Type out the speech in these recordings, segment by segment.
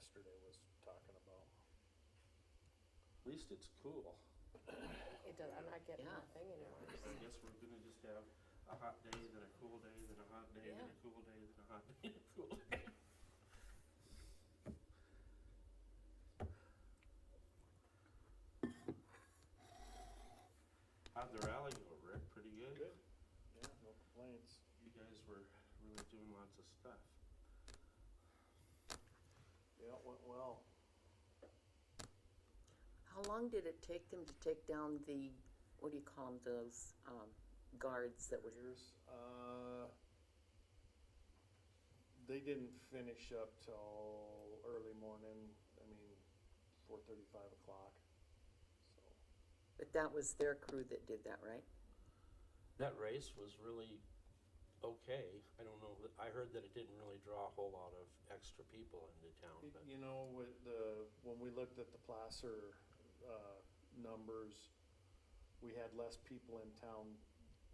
yesterday was talking about. At least it's cool. It does, I'm not getting Yeah. that thing anymore. I guess we're gonna just have a hot day, then a cool day, then a hot day, then Yeah. a cool day, then a hot day, and a cool day. How'd the rally go, Rick? Pretty good? Good. Yeah, no complaints. You guys were really doing lots of stuff. Yeah, it went well. How long did it take them to take down the, what do you call them, those, guards that were, Years, they didn't finish up till early morning, I mean, 4:30, 5 o'clock, so. but that was their crew that did that, right? That race was really okay. I don't know, I heard that it didn't really draw a whole lot of extra people into town, but. You know, when we looked at the Placer, numbers, we had less people in town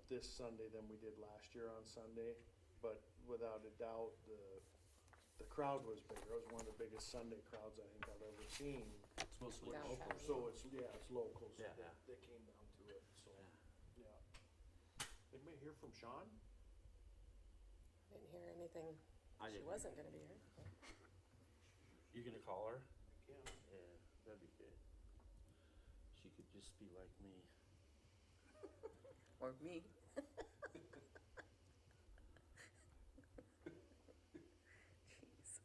this Sunday than we did last year on Sunday, but without a doubt, the crowd was bigger. It was one of the biggest Sunday crowds I think I've ever seen. It's mostly Downtown. local. So it's, yeah, it's local, so Yeah, they, yeah. they came down to it, so, Yeah. yeah. Anybody hear from Sean? I didn't hear anything, I she didn't. wasn't gonna be here. You gonna call her? Yeah. Yeah, that'd be good. She could just be like me. Or me? Jeez.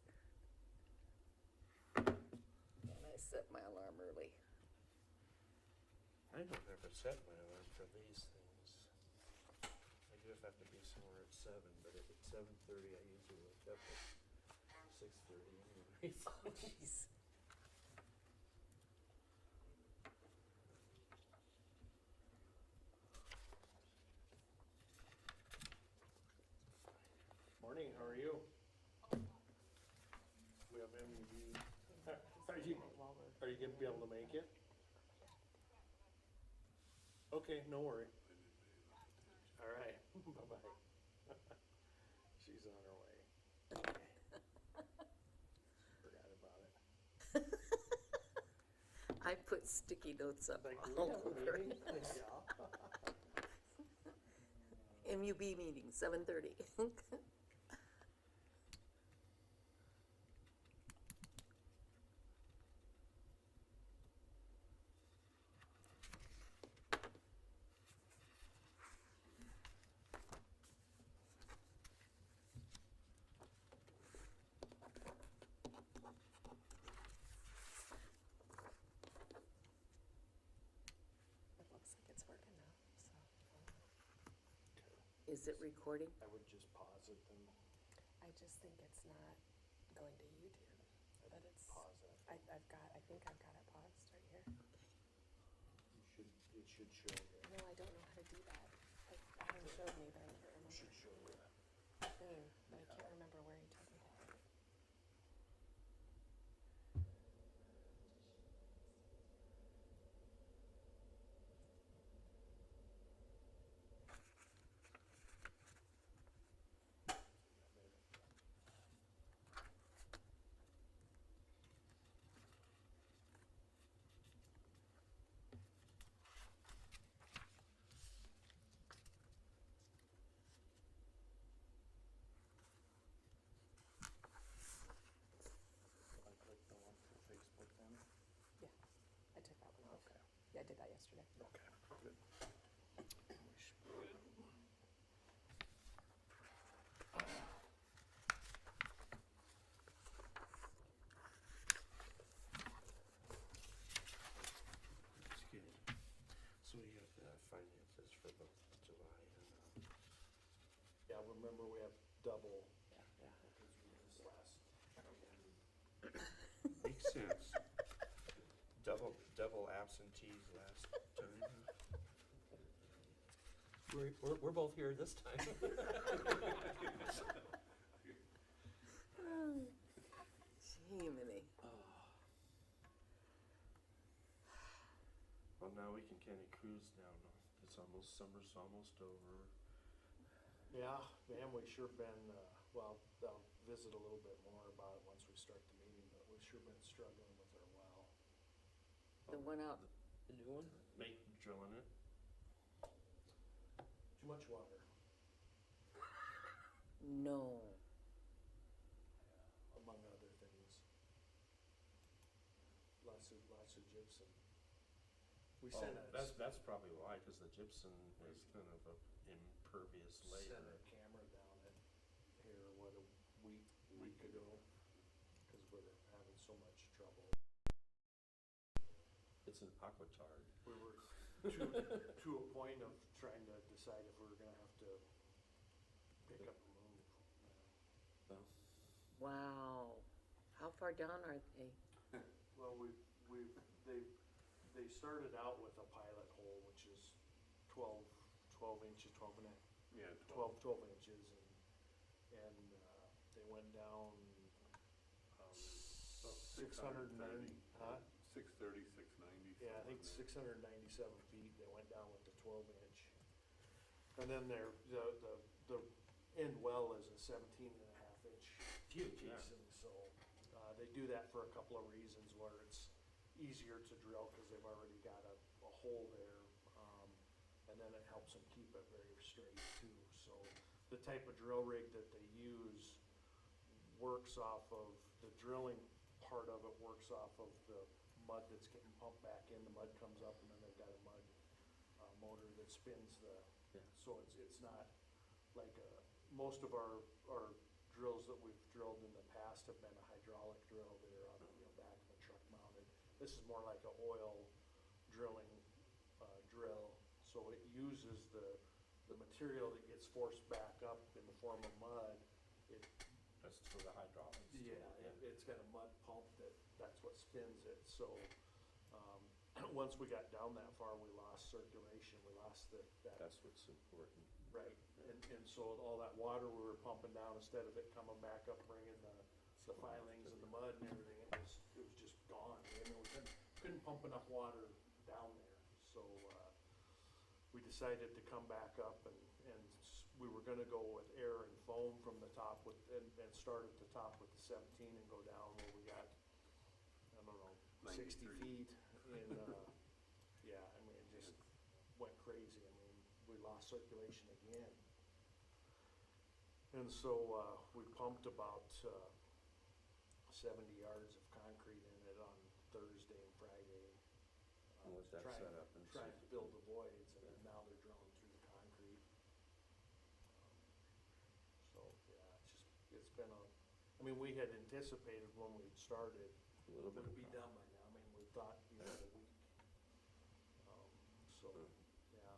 And I set my alarm early. I don't ever set my alarm for these things. I do have to be somewhere at 7, but if it's 7:30, I usually wake up at 6:30 anyways. Oh, jeez. Morning, how are you? We have MUD. Are you gonna be able to make it? Okay, no worry. All right, bye-bye. She's on her way. Forgot about it. I put sticky notes up Like, we all have a over. meeting? Yeah. MUB meeting, 7:30. It looks like it's working now, so. Is it recording? I would just pause it and I just think it's not going to YouTube, but it's, pause it. I think I've got it paused right here. It should show you. No, I don't know how to do that. Adam showed me, but I can't It remember should show you. the thing, but I can't remember where he told me. I clicked the one for Facebook then? Yeah, I took that one off. Okay. Yeah, I did that yesterday. Okay, good. We should be good. That's good. So we got the finances for both July and, Yeah, remember we have double. yeah. Because we just last. Makes sense. Double absentees last time. We're both here this time. Jiminy. Well, now we can kind of cruise now. It's almost, summer's almost over. Yeah, man, we sure been, well, I'll visit a little bit more about it once we start the meeting, but we've sure been struggling with our well. The one out, The new one, make, drilling it. Too much water, no. among other things. Lots of gypsum. We Oh, sent a. that's probably why, cause the gypsum is kind of a impervious Sent layer. a camera down it here, what, a week ago, cause we're having so much trouble. It's an aquitard. We were to a point of trying to decide if we were gonna have to pick up and move. Well, Wow. How far down are they? Well, they started out with a pilot hole, which is 12 inches, 12 and a, Yeah, 12 inches, and they went down, 690, huh? 630, 690. Yeah, I think 697 feet, they went down with the 12 inch. And then the end well is a 17.5 inch huge, yeah. casing, so, they do that for a couple of reasons, where it's easier to drill, cause they've already got a hole there, and then it helps them keep it very straight too, so. The type of drill rig that they use works off of, the drilling part of it works off of the mud that's getting pumped back in, the mud comes up, and then they've got a mud, motor that spins the, Yeah. so it's not like most of our drills that we've drilled in the past have been a hydraulic drill, they're on, back of the truck mounted. This is more like a oil drilling, drill, so it uses the material that gets forced back up in the form of mud. That's for the hydraulics. too. It's got a mud pump that's what spins it, so, once we got down that far, we lost circulation, we lost that. That's what's important. Right, and so all that water we were pumping down, instead of it coming back up, bringing the filings and the mud and everything, it was just gone. I mean, we couldn't pump enough water down there, so, we decided to come back up and we were gonna go with air and foam from the top and start at the top with the 17 and go down where we got, I don't know, 60 93. feet in, yeah, I mean, it just went crazy. I mean, we lost circulation again. And so, we pumped about, 70 yards of concrete in it on Thursday and Friday. And let that trying- set up and Trying see. to build the voids, and then now they're drilling through the concrete. So, yeah, it's been I mean, we had anticipated when we started, A little it bit would of be problem. done by now. I mean, we thought, a week. So, yeah.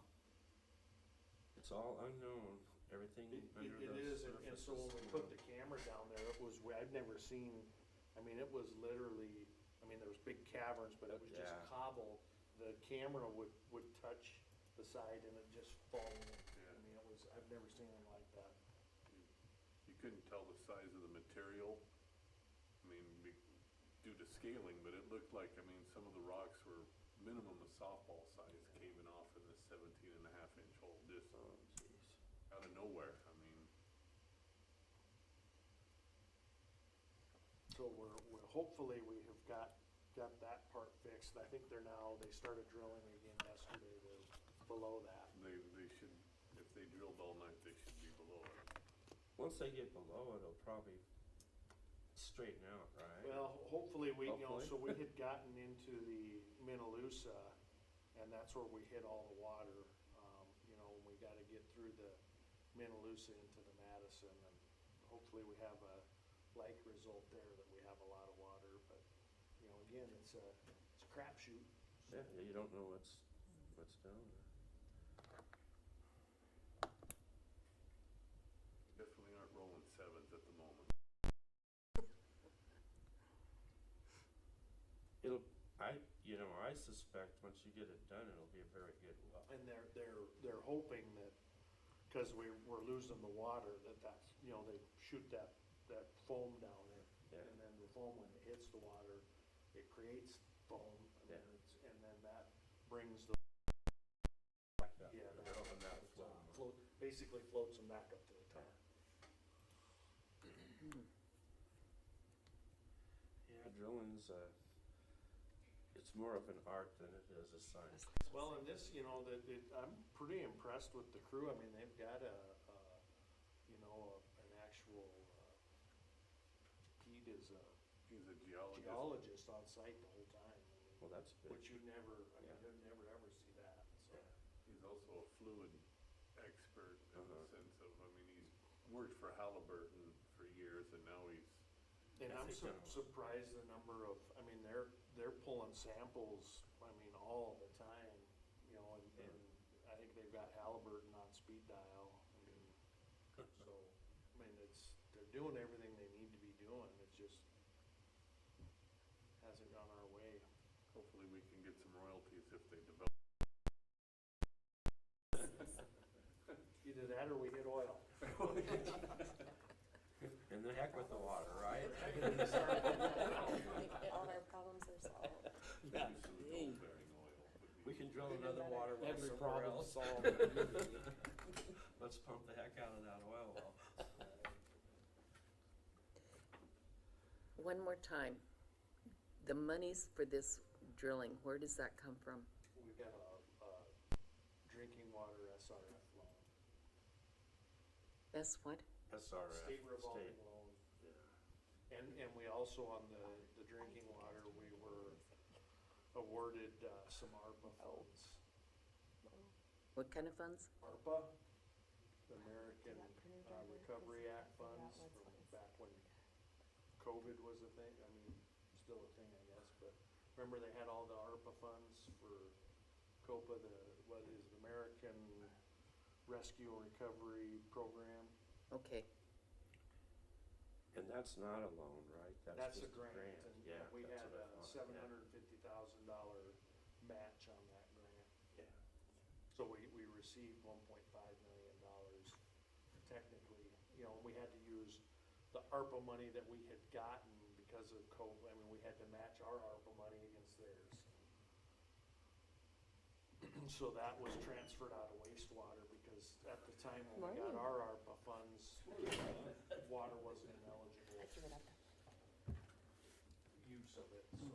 It's all unknown, everything under the It is, surface. and so when we put the camera down there, it was, I've never seen, I mean, it was literally, I mean, there was big caverns, but it was just Yeah. cobble. The camera would touch the side and it just fall in. Yeah. I mean, I've never seen it like that. You couldn't tell the size of the material, I mean, due to scaling, but it looked like, I mean, some of the rocks were minimum a softball size caving off in this 17.5 inch hole, just Oh, jeez. out of nowhere, I mean. So we're hopefully we have got that part fixed. I think they started drilling again yesterday, below that. They should, if they drilled all night, they should be below it. Once they get below it, it'll probably straighten out, right? Well, hopefully we, Hopefully. so we had gotten into the Minnelusa, and that's where we hit all the water. We gotta get through the Minnelusa into the Madison, and hopefully we have a like result there, that we have a lot of water, but, again, it's a crapshoot. Yeah, you don't know what's down there. Definitely aren't rolling sevens at the moment. I suspect once you get it done, it'll be a very good well. And they're hoping that, cause we're losing the water, that's, they shoot that foam down there. Yeah. And then the foam, when it hits the water, it creates foam, and Yeah. then and then that brings the, Back up. yeah, They're hoping that flow. basically floats them back up to the top. Yeah, drilling's, it's more of an art than it is a science. Well, and this, you know, I'm pretty impressed with the crew. I mean, they've got an actual, Pete is a He's a geologist. geologist on site the whole time. Well, that's big. Which you never, I mean, Yeah. you'd never ever see that, so. He's also a fluid expert in the Uh-huh. sense of, I mean, he's worked for Halliburton for years and now he's, And I I'm think, surprised the number of, I mean, they're pulling samples, I mean, all the time, you know, and I think they've got Halliburton on speed dial. I mean, so, I mean, they're doing everything they need to be doing, it just hasn't gone our way. hopefully we can get some royalties if they develop. Either that or we hit oil. And the heck with the water, right? All our problems are solved. Yeah. Use some gold-bearing oil would be- We can drill another water well Every somewhere problem else. solved. Let's pump the heck out of that oil well. One more time, the monies for this drilling, where does that come from? We've got a drinking water SRF loan, That's what? SRF. state revolving state. loan. Yeah. And we also, on the drinking water, we were awarded some ARPA funds. What kind of funds? ARPA, the American Recovery Act funds, from back when COVID was a thing, I mean, still a thing, I guess, but remember they had all the ARPA funds for COPA, what is the American Rescue and Recovery Program? Okay, And that's not a loan, right? That's a just grant, and Yeah, we that's had what I a thought, $750,000 match on that grant. Yeah. So we received $1.5 million technically, you know, we had to use the ARPA money that we had gotten because of COVID. I mean, we had to match our ARPA money against theirs. So that was transferred out of wastewater because at the time when we got our ARPA funds, water wasn't an eligible use of it, so.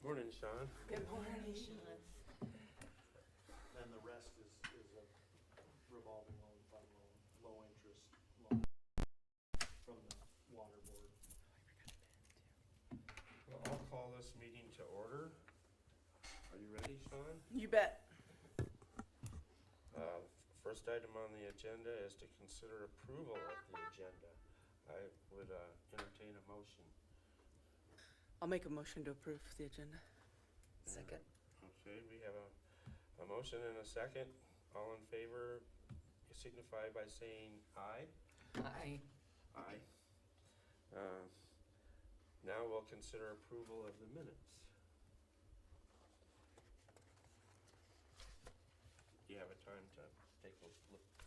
Morning, Sean. good morning, Sean. Then the rest is a revolving loan, fund loan, low interest loan from the water board. Well, I'll call this meeting to order. Are you ready, Sean? You bet. First item on the agenda is to consider approval of the agenda. I would entertain a motion. I'll make a motion to approve the agenda. Second. Okay, we have a motion and a second. All in favor, signify by saying aye. Aye. Aye. Now we'll consider approval of the minutes. Do you have a time to take a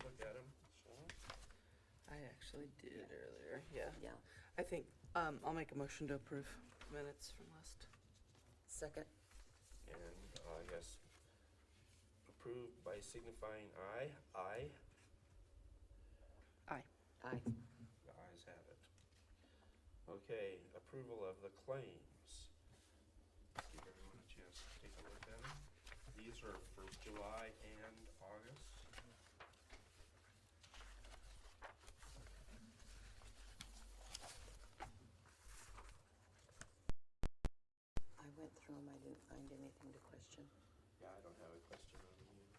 look at them, Sean? I actually did earlier, yeah. Yeah, I think, I'll make a motion to approve minutes from last. second. And I guess approved by signifying aye. Aye. Aye. Aye. The ayes have it. Okay, approval of the claims. Give everyone a chance to take a look at them. These are for July and August. I went through them, I didn't find anything to question. Yeah, I don't have a question on them either.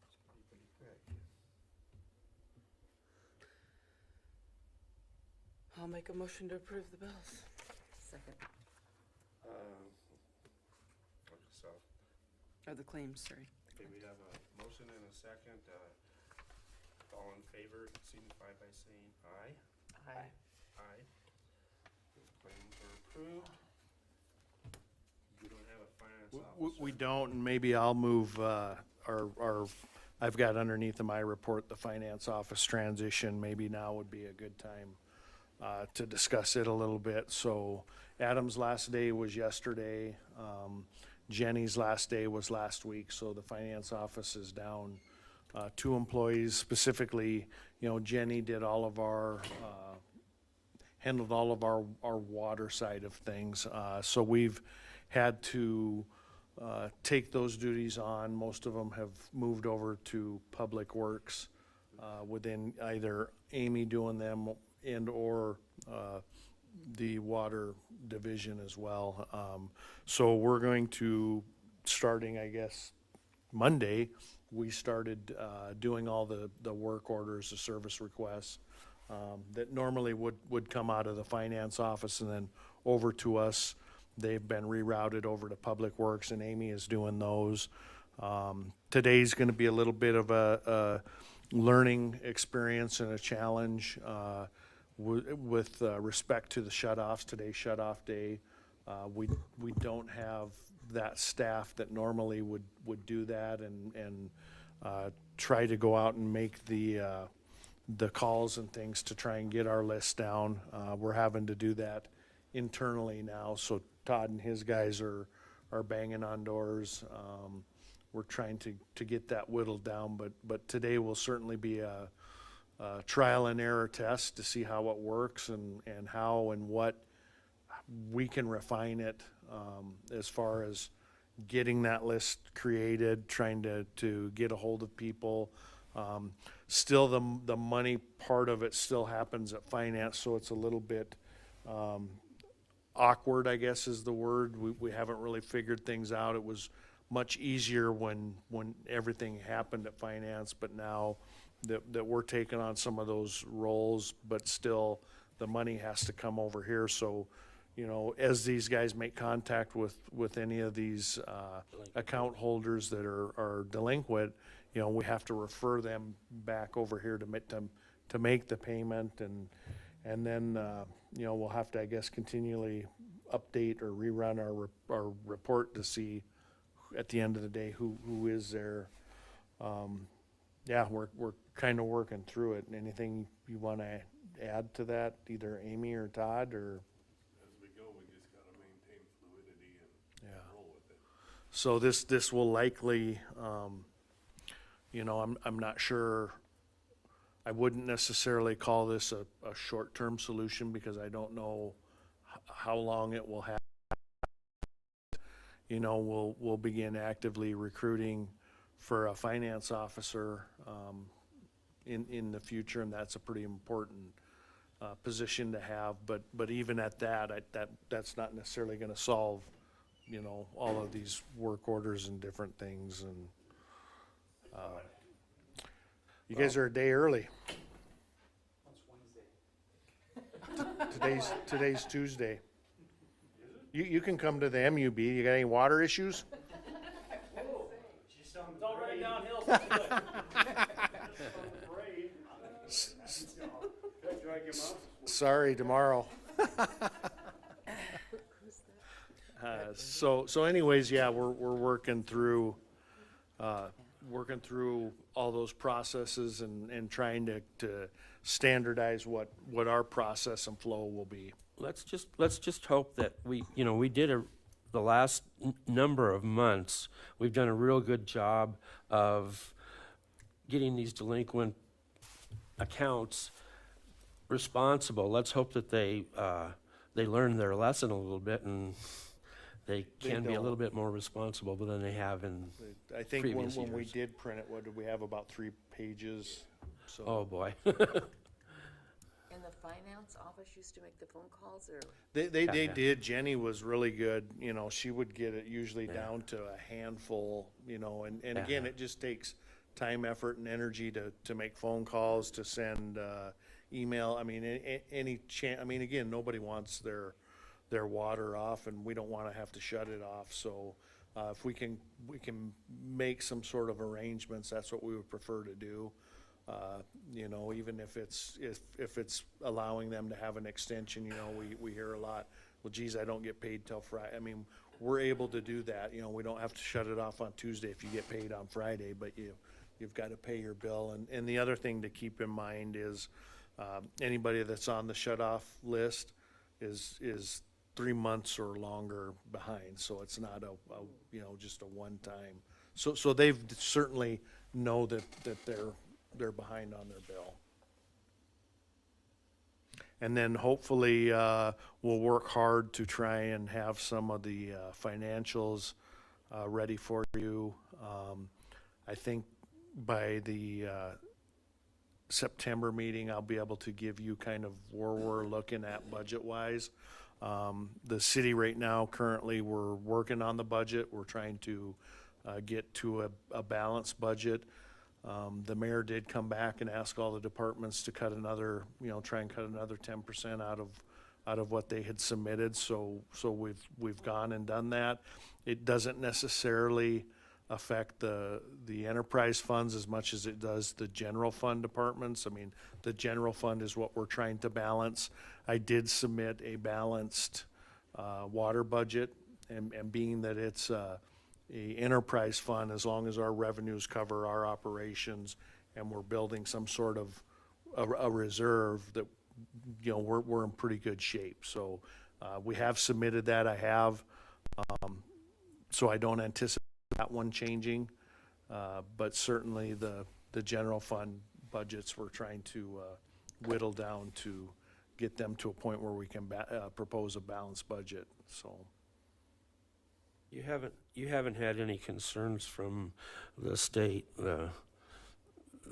It's pretty quick. I'll make a motion to approve the bills. Second. Okay, so, Or the claims, sorry. okay, we have a motion and a second. All in favor, signify by saying aye. Aye. Aye. The claims are approved. You don't have a finance officer. We don't, and maybe I'll move, I've got underneath of my report, the finance office transition. Maybe now would be a good time to discuss it a little bit. So Adam's last day was yesterday. Jenny's last day was last week, so the finance office is down two employees specifically. You know, Jenny did all of our, handled all of our water side of things. So we've had to take those duties on. Most of them have moved over to Public Works within either Amy doing them and or the water division as well. So we're going to, starting, I guess, Monday, we started doing all the work orders, the service requests that normally would come out of the finance office and then over to us. They've been rerouted over to Public Works, and Amy is doing those. Today's going to be a little bit of a learning experience and a challenge with respect to the shutoffs. Today's shutoff day. We don't have that staff that normally would do that and try to go out and make the calls and things to try and get our list down. We're having to do that internally now, so Todd and his guys are banging on doors. We're trying to get that whittled down, but today will certainly be a trial and error test to see how it works and how and what we can refine it as far as getting that list created, trying to get a hold of people. Still, the money part of it still happens at finance, so it's a little bit awkward, I guess is the word. We haven't really figured things out. It was much easier when everything happened at finance, but now that we're taking on some of those roles, but still the money has to come over here. So, you know, as these guys make contact with any of these account holders that are delinquent, you know, we have to refer them back over here to make the payment, and then you know, we'll have to, I guess, continually update or rerun our report to see at the end of the day who is there. Yeah, we're kind of working through it. Anything you want to add to that, either Amy or Todd, or? As we go, we just gotta maintain fluidity and Yeah. roll with it. So this will likely, you know, I'm not sure. I wouldn't necessarily call this a short-term solution because I don't know how long it will have. You know, we'll begin actively recruiting for a finance officer in the future, and that's a pretty important position to have. But even at that's not necessarily going to solve, you know, all of these work orders and different things. And you guys are a day early. Today's Tuesday. You can come to the MUB. You got any water issues? It's already downhill since good. Sorry, tomorrow. So anyways, yeah, we're working through all those processes and trying to standardize what our process and flow will be. Let's just hope that we did the last number of months, we've done a real good job of getting these delinquent accounts responsible. Let's hope that they learn their lesson a little bit and they can be a little bit more responsible than they have in I think previous when we years. did print it, what did we have, about 3 pages? So Oh, boy. And the finance office used to make the phone calls, or? They Yeah. did. Jenny was really good. You know, she would get it usually Yeah. down to a handful, you know, and Yeah. again, it just takes time, effort, and energy to make phone calls, to send email. I mean, any chance, I mean, again, nobody wants their water off, and we don't want to have to shut it off. So if we can make some sort of arrangements, that's what we would prefer to do. You know, even if it's allowing them to have an extension, you know, we hear a lot, well, geez, I don't get paid till Friday. I mean, we're able to do that. You know, we don't have to shut it off on Tuesday if you get paid on Friday, but you've got to pay your bill. And the other thing to keep in mind is anybody that's on the shut-off list is 3 months or longer behind. So it's not just a one-time So they've certainly know that they're behind on their bill. And then hopefully, we'll work hard to try and have some of the financials ready for you. I think by the September meeting, I'll be able to give you kind of where we're looking at budget-wise. The city right now, currently, we're working on the budget. We're trying to get to a balanced budget. The mayor did come back and ask all the departments to cut another, try and cut another 10% out of what they had submitted. So we've gone and done that. It doesn't necessarily affect the enterprise funds as much as it does the general fund departments. I mean, the general fund is what we're trying to balance. I did submit a balanced water budget, and being that it's a enterprise fund, as long as our revenues cover our operations and we're building some sort of a reserve, that we're in pretty good shape. So we have submitted that. I have, so I don't anticipate that one changing, but certainly the general fund budgets we're trying to whittle down to get them to a point where we can propose a balanced budget. So. You haven't had any concerns from the state, the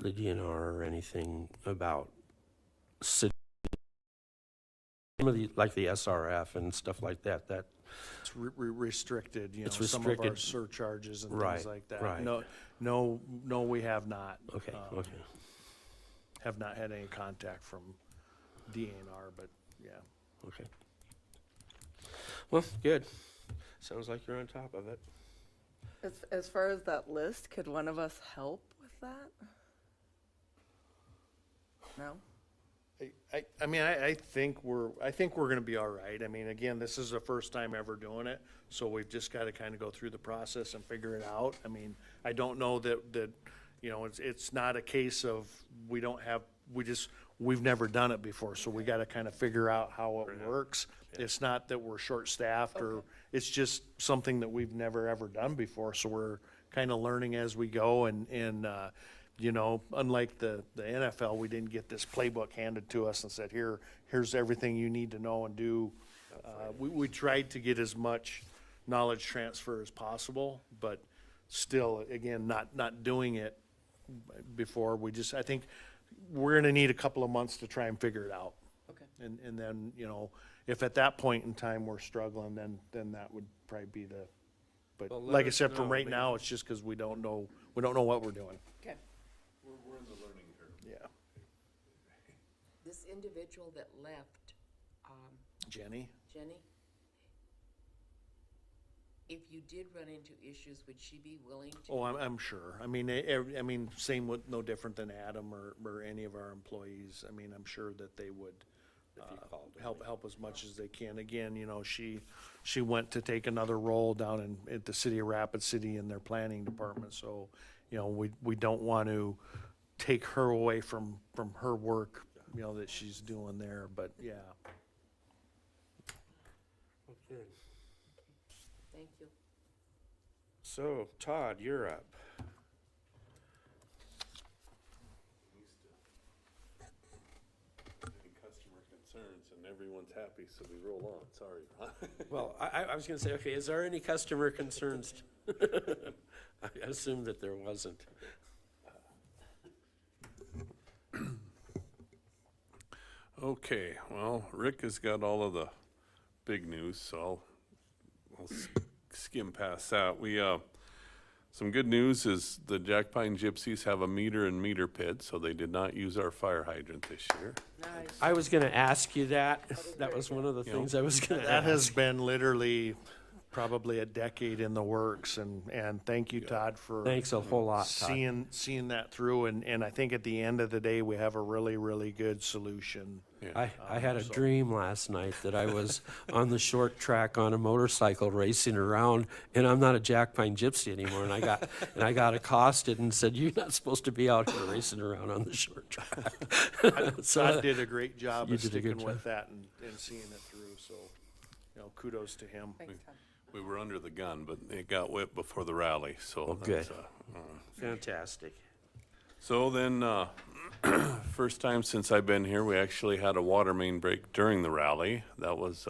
DNR, or anything about city, some of the, like the SRF and stuff like that, that It's restricted, It's some of our restricted. surcharges and Right, things like that. right. No, we have not. okay, okay. Have not had any contact from DNR, but yeah. Okay. Well, good. Sounds like you're on top of it. As far as that list, could one of us help with that? No? I think we're gonna be all right. I mean, again, this is the first time ever doing it, so we've just gotta kinda go through the process and figure it out. I mean, I don't know that, it's not a case of we've never done it before, so we gotta kinda figure out how it works. It's not that we're short-staffed or, it's just something that we've never ever done before, so we're kinda learning as we go and, unlike the NFL, we didn't get this playbook handed to us and said, here's everything you need to know and do. We tried to get as much knowledge transfer as possible, but still, again, not doing it before. I think we're gonna need a couple of months to try and figure it out. Okay. And then, if at that point in time we're struggling, then that would probably be but Well, let like I us said, from know, right maybe. now, it's just because we don't know what we're doing. Okay. We're in the learning curve. Yeah. This individual that left, Jenny? Jenny, if you did run into issues, would she be willing to? Oh, I'm sure. I mean, same with, no different than Adam or any of our employees. I mean, I'm sure that they would If you called her. help as much as they can. Again, she went to take another role down at the city of Rapid City in their planning department. So, we don't want to take her away from her work, that she's doing there. But yeah. Okay. Thank you. So, Todd, you're up. Any customer concerns, and everyone's happy, so we roll on, sorry. Well, I was gonna say, okay, is there any customer concerns? I assumed that there wasn't. Okay, well, Rick has got all of the big news, so I'll skim past that. Some good news is the Jack Pine Gypsies have a meter and meter pit, so they did not use our fire hydrant this year. Nice. I was gonna ask you that. That was one of the things I was gonna That has ask. been literally probably a decade in the works, and thank you, Todd, for Thanks a whole lot, Todd. seeing that through, and I think at the end of the day, we have a really, really good solution. Yeah. I had a So- dream last night that I was on the short track on a motorcycle racing around, and I'm not a Jack Pine Gypsy anymore. And I got accosted and said, "You're not supposed to be out here racing around on the short track." Todd did a great job You of did a good sticking with job. that and seeing it through, so, kudos to him. Thanks, Tom. We were under the gun, but it got whipped before the rally, so. Oh, good. that's, Fantastic. So then, first time since I've been here, we actually had a water main break during the rally. That was,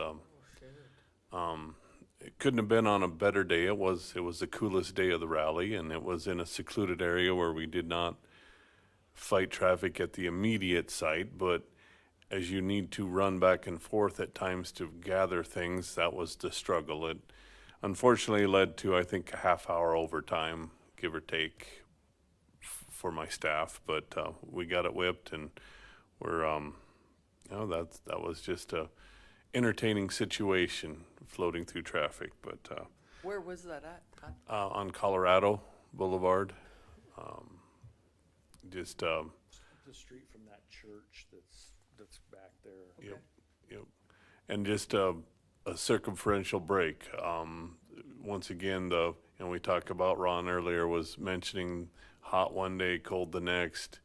it couldn't have been on a better day. It was the coolest day of the rally, and it was in a secluded area where we did not fight traffic at the immediate site, but as you need to run back and forth at times to gather things, that was the struggle. It unfortunately led to, I think, a half-hour overtime, give or take, for my staff, but we got it whipped, and we're, that was just a entertaining situation floating through traffic, but Where was that at, Todd? on Colorado Boulevard, just, The street from that church that's back there. Yep. And just a circumferential break. Once again, and we talked about Ron earlier was mentioning hot one day, cold the next.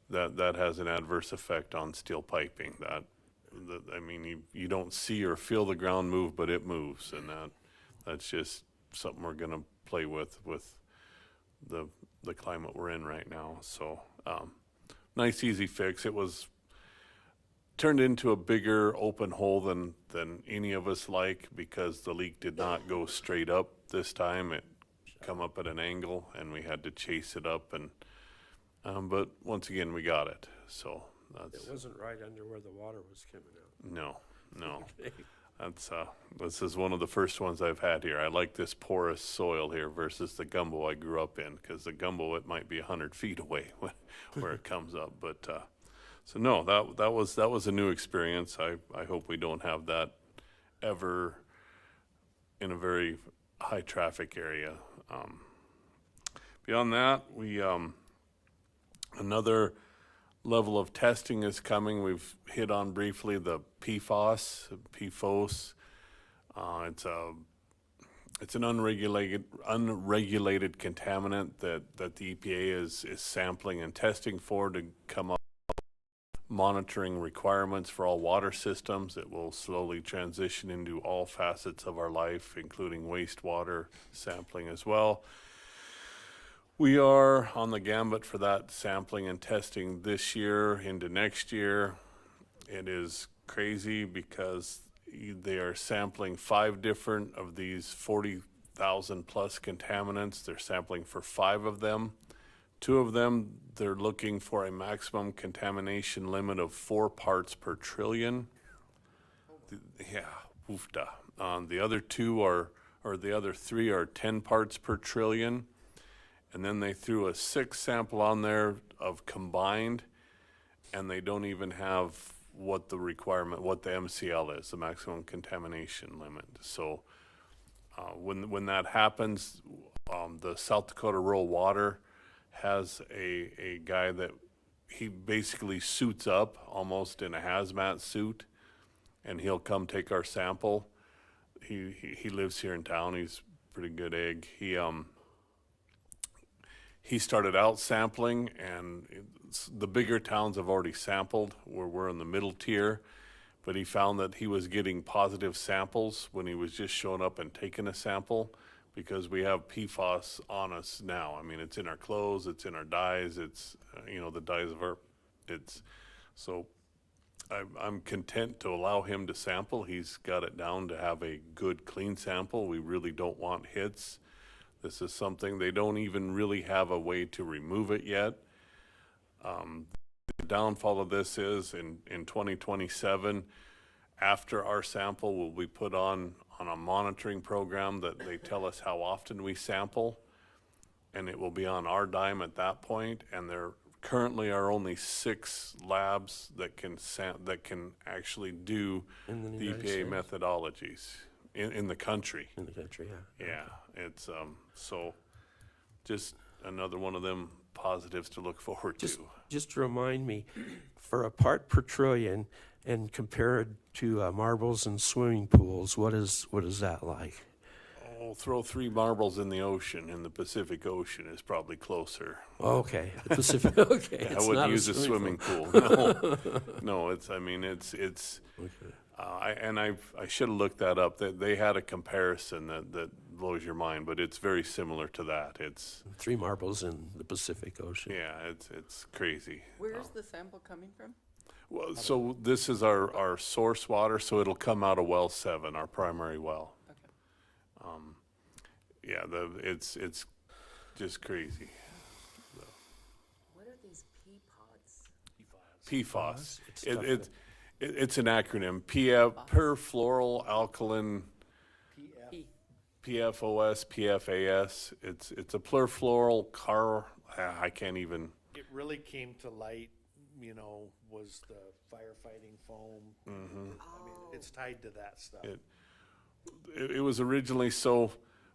That has an adverse effect on steel piping. I mean, you don't see or feel the ground move, but it moves, and that's just something we're gonna play with the climate we're in right now. So, nice easy fix. It was turned into a bigger open hole than any of us like, because the leak did not go straight up this time. It come up at an angle, and we had to chase it up, and but once again we got it. So It wasn't right under where the water was coming out. no. That's this is one of the first ones I've had here. I like this porous soil here versus the gumbo I grew up in, because the gumbo, it might be 100 feet away where it comes up. But so no, that was a new experience. I hope we don't have that ever in a very high traffic area. Beyond that, we another level of testing is coming. We've hit on briefly the PFOS. It's an unregulated contaminant that the EPA is sampling and testing for to come up with monitoring requirements for all water systems. It will slowly transition into all facets of our life, including wastewater sampling as well. We are on the gambit for that sampling and testing this year into next year. It is crazy because they are sampling 5 different of these 40,000 plus contaminants. They're sampling for 5 of them. 2 of them, they're looking for a maximum contamination limit of 4 parts per trillion. Oofda. The other 3 are 10 parts per trillion. And then they threw a 6th sample on there of combined, and they don't even have what the MCL is, the maximum contamination limit. So when that happens, the South Dakota Rural Water has a guy that he basically suits up almost in a hazmat suit, and he'll come take our sample. He lives here in town. He's a pretty good egg. He started out sampling, and the bigger towns have already sampled, where we're in the middle tier, but he found that he was getting positive samples when he was just showing up and taking a sample, because we have PFOS on us now. I mean, it's in our clothes, it's in our dyes, it's, the dyes of so I'm content to allow him to sample. He's got it down to have a good, clean sample. We really don't want hits. This is something they don't even really have a way to remove it yet. The downfall of this is in 2027, after our sample will be put on a monitoring program that they tell us how often we sample, and it will be on our dime at that point. And there currently are only 6 labs that can actually do In the the United EPA States? methodologies in the country. In the country, yeah. Yeah, it's so just another one of them positives to look forward to. Just to remind me, for a part per trillion and compared to marbles and swimming pools, what is that like? Oh, throw 3 marbles in the ocean, in the Pacific Ocean is probably closer. Okay, the Pacific, okay. I it's wouldn't not a use a swimming pool. No, it's Okay. I should have looked that up. That they had a comparison that blows your mind, but it's very similar to that. It's 3 marbles in the Pacific Ocean. yeah, it's crazy. Where's the sample coming from? Well, so this is our source water, so it'll come out of well 7, our primary well. Okay. Yeah, it's just crazy. What are these pea pods? PFAS. It's tough It's an acronym. Perfluoroalkyl PFOS, PFAS. It's a perfluoral I can't even. It really came to light, was the firefighting foam. I mean, it's tied to that stuff. It was originally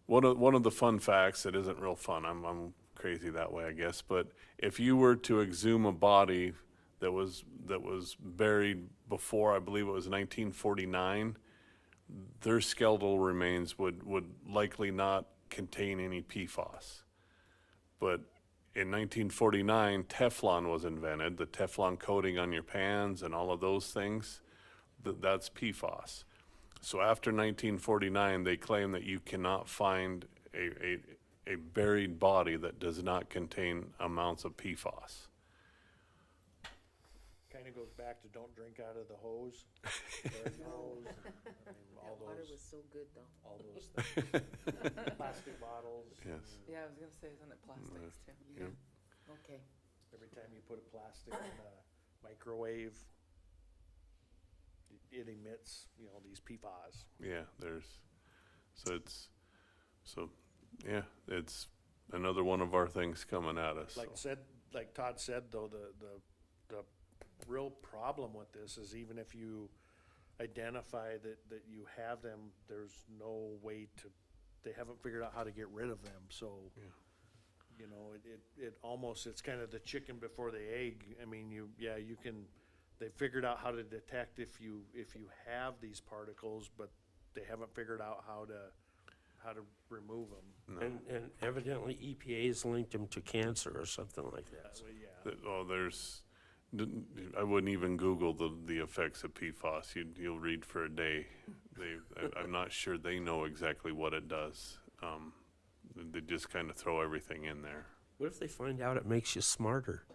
one of the fun facts that isn't real fun. I'm crazy that way, I guess. But if you were to exhume a body that was buried before, I believe it was 1949, their skeletal remains would likely not contain any PFAS. But in 1949, Teflon was invented, the Teflon coating on your pans and all of those things, that's PFAS. So after 1949, they claim that you cannot find a buried body that does not contain amounts of PFAS. Kind of goes back to don't drink out of the hose. Garden hose, all That water those, was so good though. all those things. Plastic bottles. Yes. Yeah, I was gonna say, isn't it plastics too? Yep. Okay. Every time you put a plastic in a microwave, it emits, these PFAS. Yeah, it's another one of our things coming at us. Like Todd said, though, the real problem with this is even if you identify that you have them, there's no way they haven't figured out how to get rid of them, so. It almost, it's kind of the chicken before the egg. I mean, they figured out how to detect if you have these particles, but they haven't figured out how to remove them. And evidently EPA's linked them to cancer or something like that. So, yeah. I wouldn't even Google the effects of PFAS. You'll read for a day. I'm not sure they know exactly what it does. They just kind of throw everything in there. What if they find out it makes you smarter?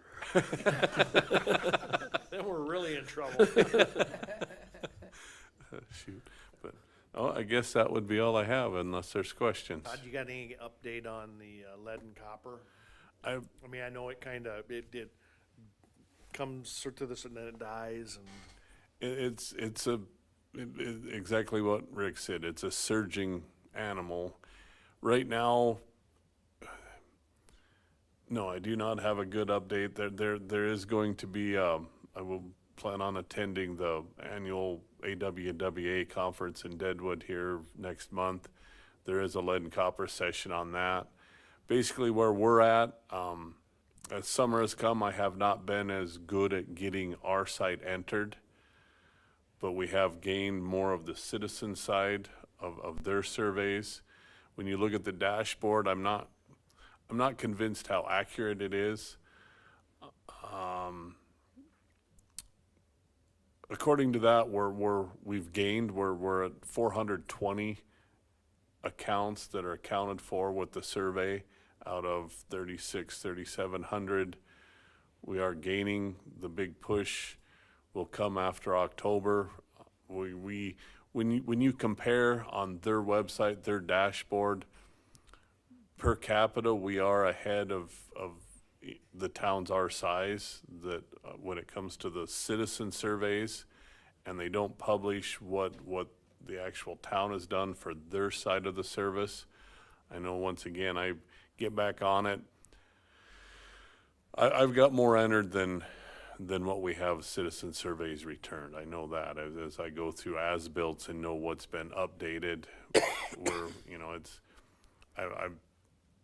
Then we're really in trouble. Shoot, but I guess that would be all I have unless there's questions. Todd, you got any update on the lead and copper? I mean, I know it it comes to this and then it dies, and It's exactly what Rick said. It's a surging animal. Right now, no, I do not have a good update. There is going to be, I will plan on attending the annual AWWA conference in Deadwood here next month. There is a lead and copper session on that. Basically where we're at, as summer has come, I have not been as good at getting our site entered, but we have gained more of the citizen side of their surveys. When you look at the dashboard, I'm not convinced how accurate it is. According to that, we've gained, we're at 420 accounts that are accounted for with the survey out of 3,700. We are gaining. The big push will come after October. When you compare on their website, their dashboard, per capita, we are ahead of the towns our size that when it comes to the citizen surveys, and they don't publish what the actual town has done for their side of the service. I know once again, I get back on it. I've got more entered than what we have citizen surveys returned. I know that as I go through as-built and know what's been updated,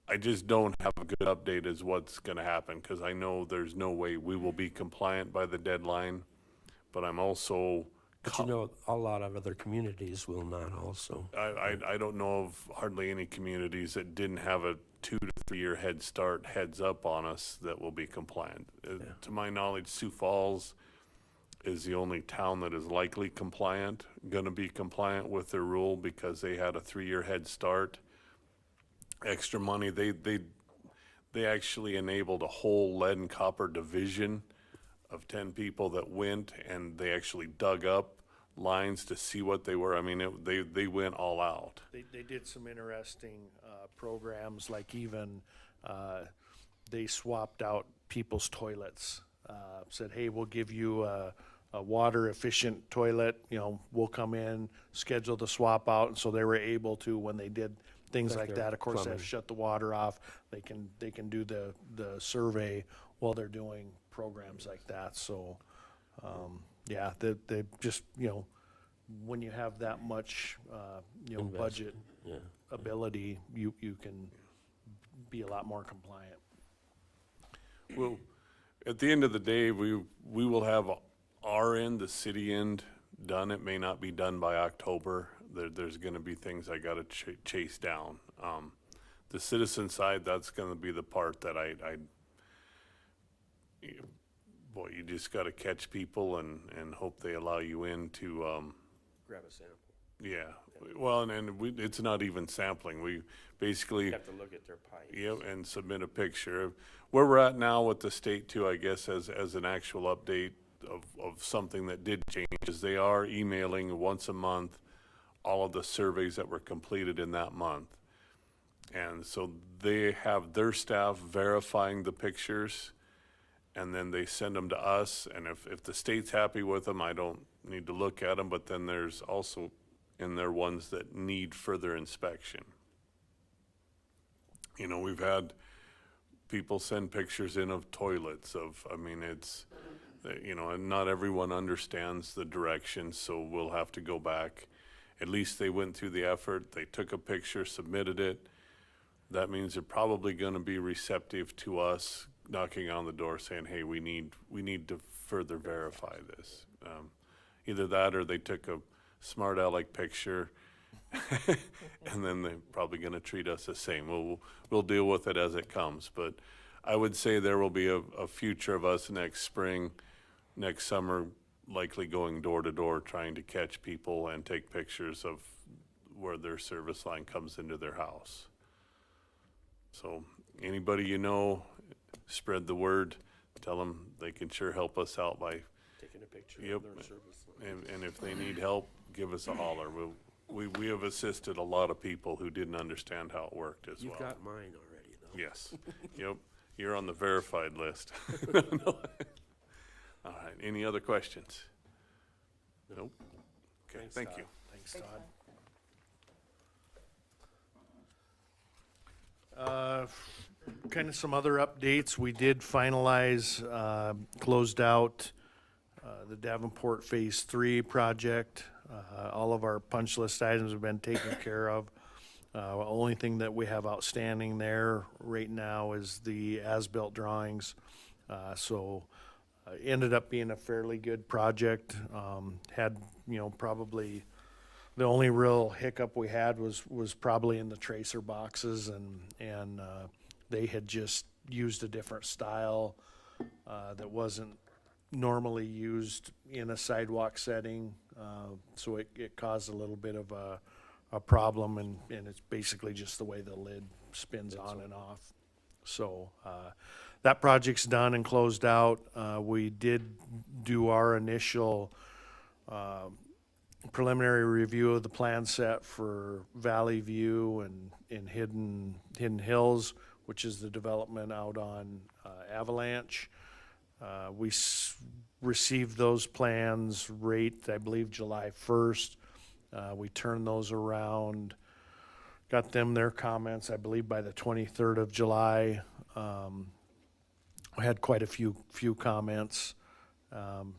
I just don't have a good update as what's gonna happen, because I know there's no way we will be compliant by the deadline, but I'm also. But a lot of other communities will not also. I don't know of hardly any communities that didn't have a 2 to 3 year heads up on us that will be compliant. To my knowledge, Sioux Falls is the only town that is likely gonna be compliant with their rule because they had a 3-year head start. Extra money, they actually enabled a whole lead and copper division of 10 people that went, and they actually dug up lines to see what they were. I mean, they went all out. They did some interesting programs, like even they swapped out people's toilets. Said, hey, we'll give you a water efficient toilet, we'll come in, schedule the swap out. And so they were able to, when they did things like that, of course, they have to shut the water off. They can do the survey while they're doing programs like that. So, yeah, they just, when you have that much, budget Yeah. ability, you can be a lot more compliant. Well, at the end of the day, we will have our end, the city end, done. It may not be done by October. There's gonna be things I gotta chase down. The citizen side, that's gonna be the part that boy, you just gotta catch people and hope they allow you in to, Grab a sample. yeah. Well, it's not even sampling. We basically. You have to look at their pipes. Yep, and submit a picture. Where we're at now with the state too, I guess, as an actual update of something that did change, is they are emailing once a month all of the surveys that were completed in that month. And so they have their staff verifying the pictures, and then they send them to us. And if the state's happy with them, I don't need to look at them, but then there's also in there ones that need further inspection. We've had people send pictures in of toilets it's, and not everyone understands the directions, so we'll have to go back. At least they went through the effort, they took a picture, submitted it. That means they're probably gonna be receptive to us knocking on the door saying, hey, we need to further verify this. Either that or they took a smart aleck picture and then they're probably gonna treat us the same. We'll deal with it as it comes, but I would say there will be a future of us next spring, next summer, likely going door to door, trying to catch people and take pictures of where their service line comes into their house. So anybody spread the word, tell them they can sure help us out by, Taking a picture Yep. of their service line. and if they need help, give us a holler. We have assisted a lot of people who didn't understand how it worked as well. You've got mine already, though. Yes, yep, you're on the verified list. No. All right, any other questions? Nope. Okay, Thanks, thank Todd. you. Thanks, Todd. Kind of some other updates. We did finalize, closed out the Davenport Phase 3 project. All of our punch list items have been taken care of. Only thing that we have outstanding there right now is the as-built drawings. Ended up being a fairly good project. Had, probably the only real hiccup we had was probably in the tracer boxes, and they had just used a different style that wasn't normally used in a sidewalk setting. So it caused a little bit of a problem, and it's basically just the way the lid spins on and off. So that project's done and closed out. We did do our initial preliminary review of the plan set for Valley View and in Hidden Hills, which is the development out on Avalanche. We received those plans I believe, July 1st. We turned those around, got them their comments, I believe, by the 23rd of July. We had quite a few comments.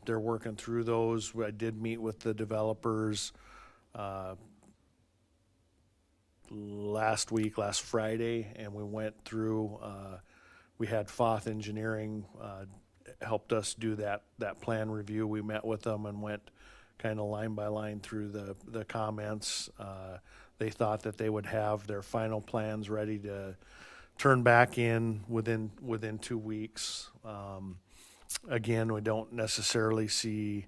They're working through those. I did meet with the developers last Friday, and we went through, we had Foth Engineering helped us do that plan review. We met with them and went kind of line by line through the comments. They thought that they would have their final plans ready to turn back in within 2 weeks. Again, we don't necessarily see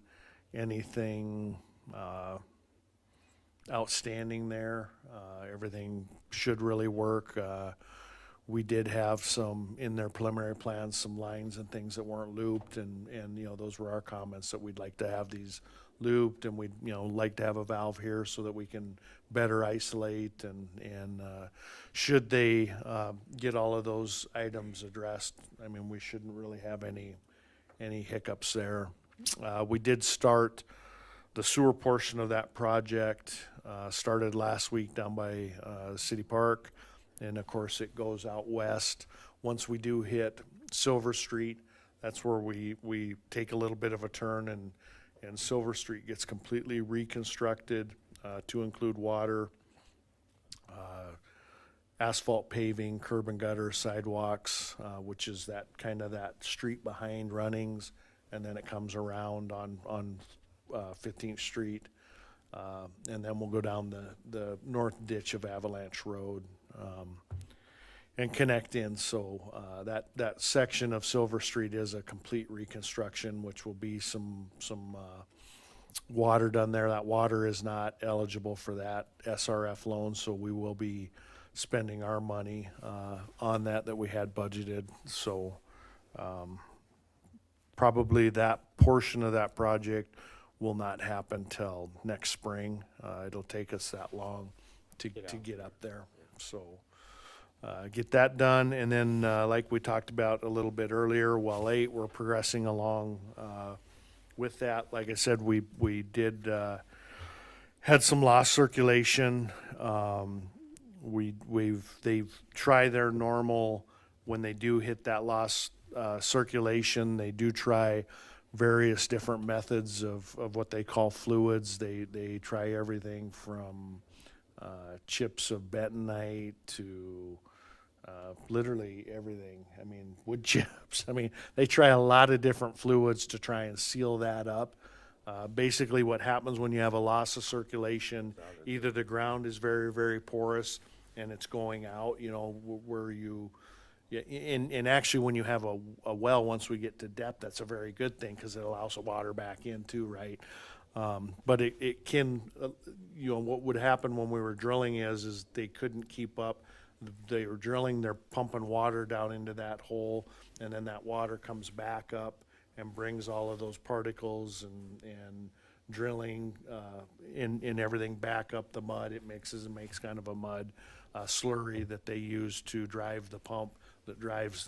anything outstanding there. Everything should really work. We did have some, in their preliminary plans, some lines and things that weren't looped, and those were our comments, that we'd like to have these looped, and we'd, like to have a valve here so that we can better isolate, and should they get all of those items addressed, I mean, we shouldn't really have any hiccups there. We did start the sewer portion of that project, started last week down by City Park. And of course, it goes out west. Once we do hit Silver Street, that's where we take a little bit of a turn, and Silver Street gets completely reconstructed to include water, asphalt paving, curb and gutter, sidewalks, which is that kind of that street behind Runnings, and then it comes around on 15th Street, and then we'll go down the north ditch of Avalanche Road. And connect in, so that section of Silver Street is a complete reconstruction, which will be some water done there. That water is not eligible for that SRF loan, so we will be spending our money on that we had budgeted. So probably that portion of that project will not happen till next spring. It'll take us that long to get up there. So get that done, and then like we talked about a little bit earlier, well 8, we're progressing along with that. Like I said, we did had some lost circulation. They've tried their normal when they do hit that lost circulation. They do try various different methods of what they call fluids. They try everything from chips of bentonite to literally everything. I mean, wood chips. I mean, they try a lot of different fluids to try and seal that up. Basically, what happens when you have a loss of circulation, either the ground is very, very porous and it's going out, where you, and actually when you have a well, once we get to depth, that's a very good thing because it allows the water back in too, right? But it can, what would happen when we were drilling is they couldn't keep up. They were drilling, they're pumping water down into that hole, and then that water comes back up and brings all of those particles and drilling in everything back up the mud. It mixes and makes kind of a mud slurry that they use to drive the pump that drives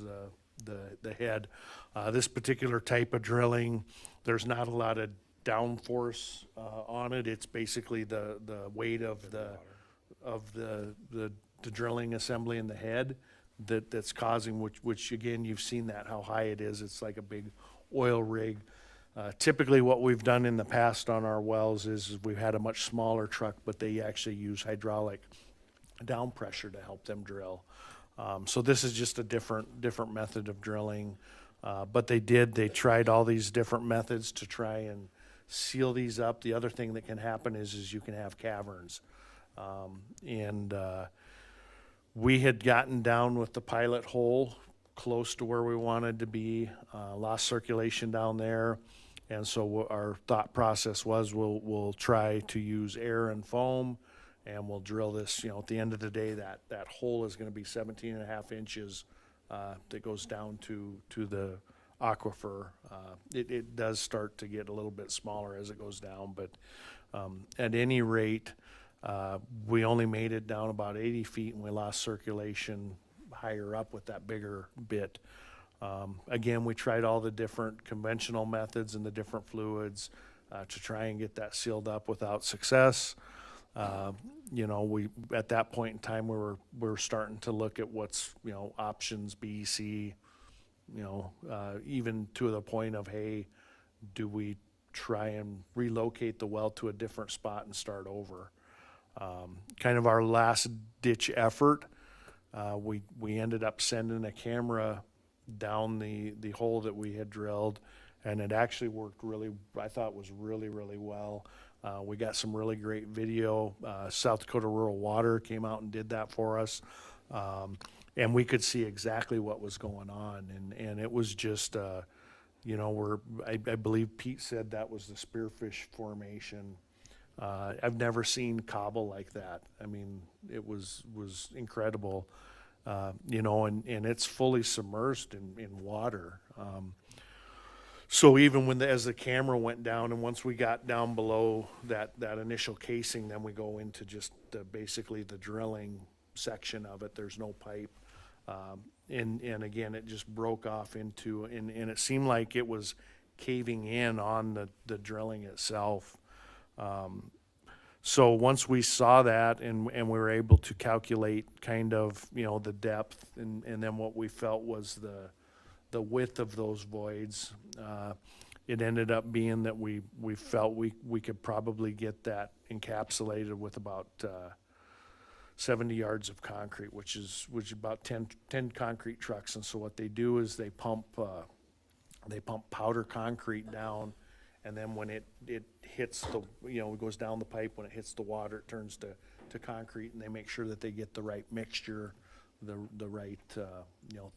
the head. This particular type of drilling, there's not a lot of downforce on it. It's basically the weight of the drilling assembly in the head that's causing, which again, you've seen that, how high it is. It's like a big oil rig. Typically what we've done in the past on our wells is we've had a much smaller truck, but they actually use hydraulic down pressure to help them drill. So this is just a different method of drilling. But they tried all these different methods to try and seal these up. The other thing that can happen is you can have caverns. We had gotten down with the pilot hole close to where we wanted to be, lost circulation down there. And so our thought process was we'll try to use air and foam, and we'll drill this, at the end of the day, that hole is going to be 17 and a half inches that goes down to the aquifer. It does start to get a little bit smaller as it goes down, but at any rate, we only made it down about 80 feet, and we lost circulation higher up with that bigger bit. Again, we tried all the different conventional methods and the different fluids to try and get that sealed up without success. We at that point in time we were starting to look at what's options B, C, even to the point of, hey, do we try and relocate the well to a different spot and start over? Kind of our last ditch effort. We ended up sending a camera down the hole that we had drilled, and it actually worked I thought was really, really well. We got some really great video. South Dakota Rural Water came out and did that for us. And we could see exactly what was going on. And it was just I believe Pete said that was the Spearfish Formation. I've never seen cobble like that. I mean, it was incredible, and it's fully submersed in water. So even as the camera went down, and once we got down below that initial casing, then we go into just basically the drilling section of it. There's no pipe. And again, it just broke off into, and it seemed like it was caving in on the drilling itself. So once we saw that and we were able to calculate kind of, the depth and then what we felt was the width of those voids, it ended up being that we felt we could probably get that encapsulated with about 70 yards of concrete, which is about 10 concrete trucks. And so what they do is they pump powder concrete down, and then when it hits it goes down the pipe, when it hits the water, it turns to concrete, and they make sure that they get the right mixture, the right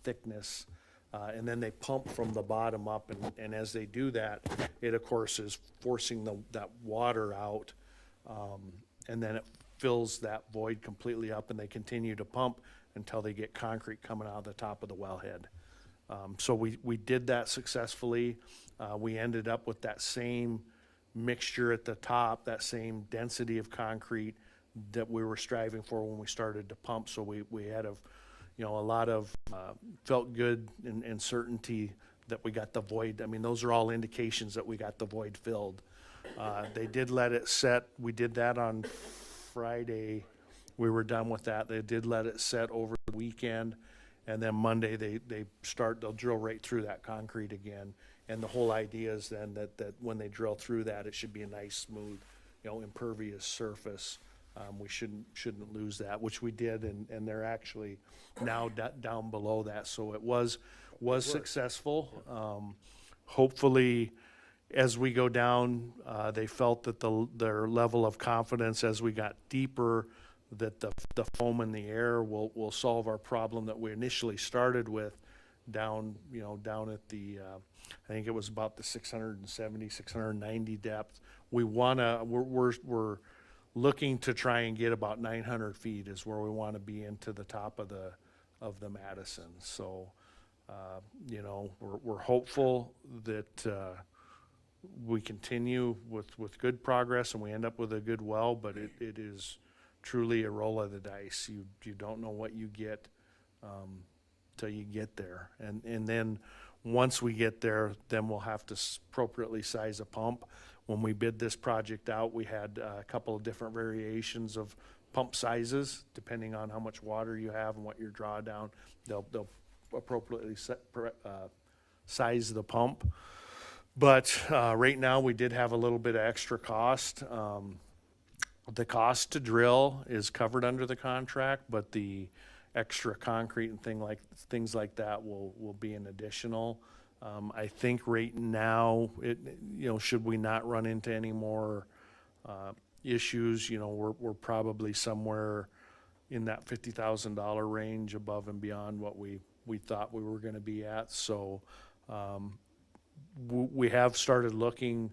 thickness, and then they pump from the bottom up, and as they do that, it of course is forcing that water out, and then it fills that void completely up, and they continue to pump until they get concrete coming out of the top of the wellhead. So we did that successfully. We ended up with that same mixture at the top, that same density of concrete that we were striving for when we started to pump. So we had a lot of felt good and certainty that we got the void. I mean, those are all indications that we got the void filled. They did let it set. We did that on Friday. We were done with that. They did let it set over the weekend, and then Monday they'll drill right through that concrete again. And the whole idea is then that when they drill through that, it should be a nice, smooth, impervious surface. We shouldn't lose that, which we did, and they're actually now down below that. So it was successful. Hopefully, as we go down, they felt that their level of confidence as we got deeper, that the foam in the air will solve our problem that we initially started with down at the, I think it was about the 670, 690 depth. We're looking to try and get about 900 feet is where we want to be into the top of the Madison. So, we're hopeful that we continue with good progress and we end up with a good well, but it is truly a roll of the dice. You don't know what you get till you get there. And then once we get there, then we'll have to appropriately size a pump. When we bid this project out, we had a couple of different variations of pump sizes, depending on how much water you have and what your drawdown. They'll appropriately size the pump. But right now, we did have a little bit of extra cost. The cost to drill is covered under the contract, but the extra concrete and things like that will be an additional. I think right now, should we not run into any more issues, we're probably somewhere in that $50,000 range above and beyond what we thought we were going to be at. So we have started looking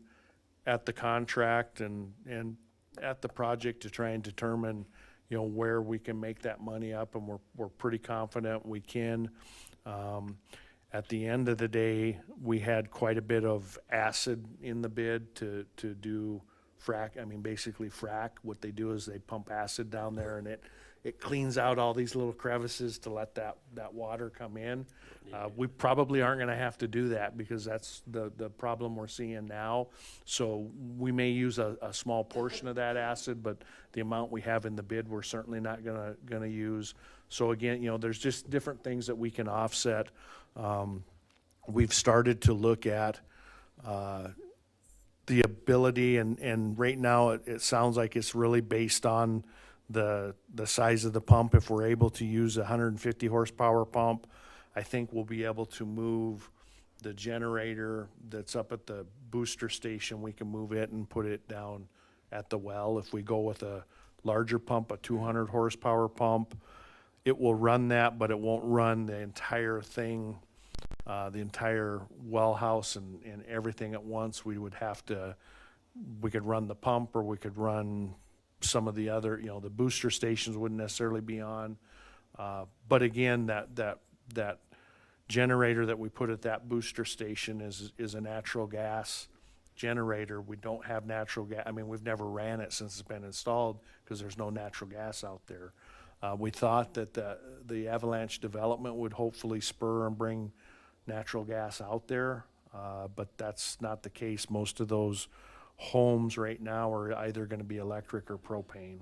at the contract and at the project to try and determine, where we can make that money up, and we're pretty confident we can. At the end of the day, we had quite a bit of acid in the bid to do frack. I mean, basically frack. What they do is they pump acid down there, and it cleans out all these little crevices to let that water come in. We probably aren't going to have to do that because that's the problem we're seeing now. So we may use a small portion of that acid, but the amount we have in the bid, we're certainly not going to use. So again, there's just different things that we can offset. We've started to look at the ability, and right now it sounds like it's really based on the size of the pump. If we're able to use a 150 horsepower pump, I think we'll be able to move the generator that's up at the booster station. We can move it and put it down at the well. If we go with a larger pump, a 200 horsepower pump, it will run that, but it won't run the entire thing the entire well house and everything at once, we could run the pump, or we could run some of the other, the booster stations wouldn't necessarily be on. But again, that generator that we put at that booster station is a natural gas generator. We don't have natural gas. I mean, we've never ran it since it's been installed because there's no natural gas out there. We thought that the Avalanche development would hopefully spur and bring natural gas out there, but that's not the case. Most of those homes right now are either going to be electric or propane.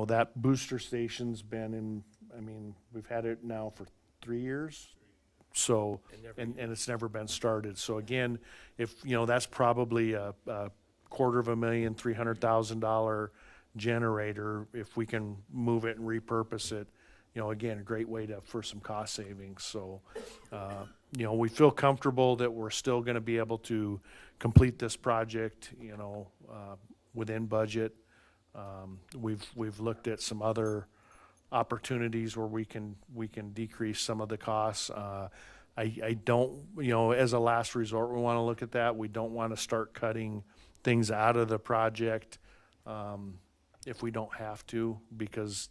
That booster station's been in, I mean, we've had it now for 3 years. So, and it's never been started. So again, if, that's probably a $250,000, $300,000 generator. If we can move it and repurpose it, again, a great way for some cost savings. So, we feel comfortable that we're still gonna be able to complete this project, within budget. We've looked at some other opportunities where we can decrease some of the costs. I don't, as a last resort, we wanna look at that. We don't wanna start cutting things out of the project, if we don't have to, because,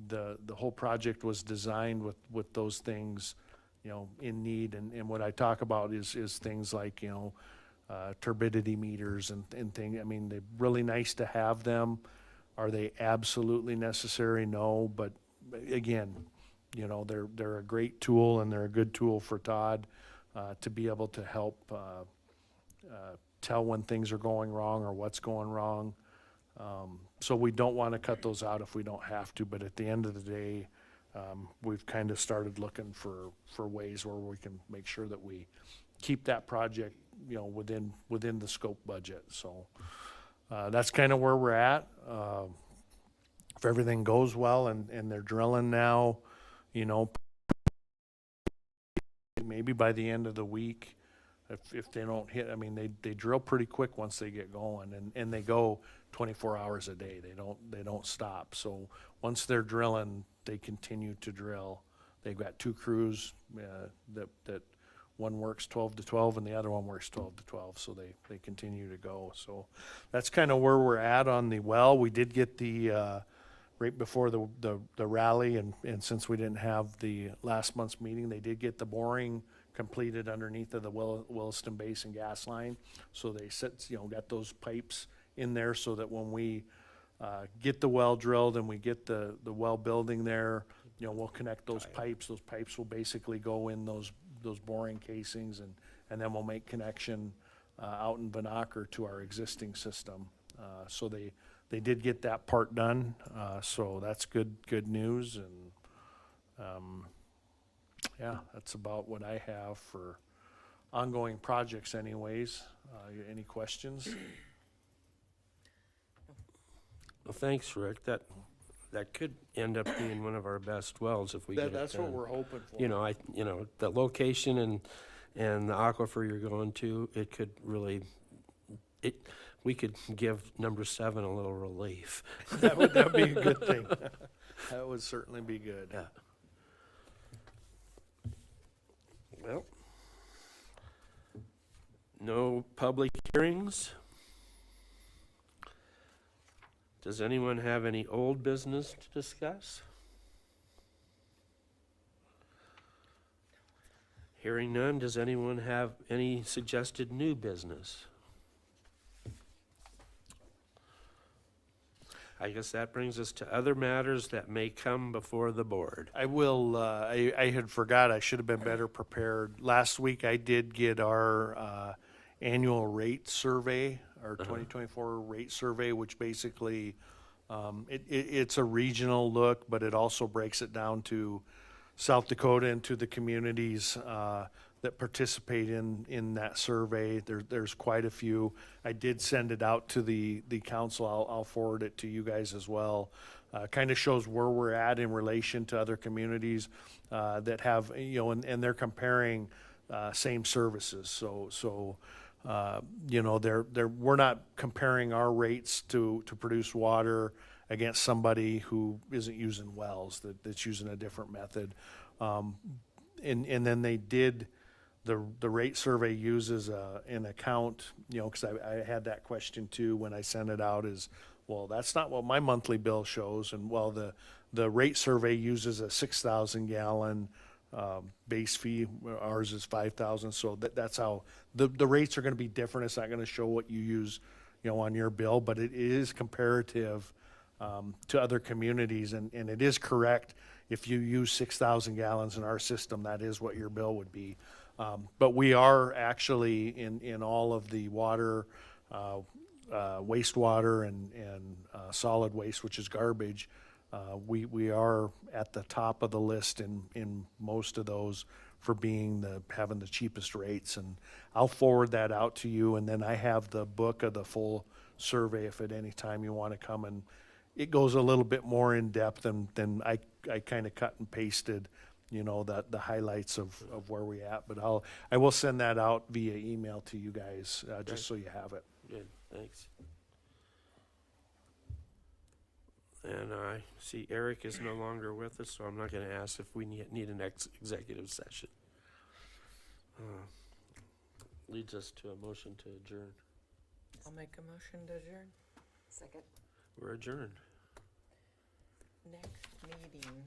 the whole project was designed with those things, in need. And what I talk about is things like, turbidity meters and things. I mean, they're really nice to have them. Are they absolutely necessary? No, but again, they're a great tool, and they're a good tool for Todd, to be able to help, tell when things are going wrong or what's going wrong. So we don't want to cut those out if we don't have to, but at the end of the day, we've kind of started looking for ways where we can make sure that we keep that project, within the scope budget. So that's kind of where we're at. If everything goes well and they're drilling now, maybe by the end of the week, if they don't hit, I mean, they drill pretty quick once they get going, and they go 24 hours a day. They don't stop. So once they're drilling, they continue to drill. They've got 2 crews, that one works 12 to 12 and the other one works 12 to 12. So they continue to go. So that's kind of where we're at on the well. We did get the, right before the rally, and since we didn't have the last month's meeting, they did get the boring completed underneath of the Williston Basin gas line. So they got those pipes in there so that when we get the well drilled and we get the well building there, we'll connect those pipes. Those pipes will basically go in those boring casings, and then we'll make connection out in Vanacker to our existing system. So they did get that part done. So that's good news. And yeah, that's about what I have for ongoing projects anyways. Any questions? Well, thanks, Rick. That could end up being one of our best wells if we get it That's what done. we're hoping for. The location and the aquifer you're going to, it could really, we could give number 7 a little relief. That would be a good thing. That would certainly be good. Yeah. Well, no public hearings. Does anyone have any old business to discuss? Hearing none, does anyone have any suggested new business? I guess that brings us to other matters that may come before the board. I will, I had forgot, I should have been better prepared. Last week I did get our annual rate survey, our 2024 rate survey, which basically, it's a regional look, but it also breaks it down to South Dakota and to the communities that participate in that survey. There's quite a few. I did send it out to the council. I'll forward it to you guys as well. Kind of shows where we're at in relation to other communities that have, and they're comparing same services. So we're not comparing our rates to produce water against somebody who isn't using wells, that's using a different method. And then they did, the rate survey uses an account, because I had that question too when I sent it out is, well, that's not what my monthly bill shows. And well, the rate survey uses a 6,000 gallon base fee. Ours is 5,000. So that's how the rates are going to be different. It's not going to show what you use, on your bill, but it is comparative to other communities. And it is correct. If you use 6,000 gallons in our system, that is what your bill would be. But we are actually in all of the water, wastewater and solid waste, which is garbage. We are at the top of the list in most of those for having the cheapest rates. And I'll forward that out to you. And then I have the book of the full survey if at any time you want to come, and it goes a little bit more in depth than I kind of cut and pasted, the highlights of where we at. But I will send that out via email to you guys, just so you have it. Good, thanks. And I see Eric is no longer with us, so I'm not gonna ask if we need an executive session. Leads us to a motion to adjourn. I'll make a motion to adjourn. Second. We're adjourned. Next meeting.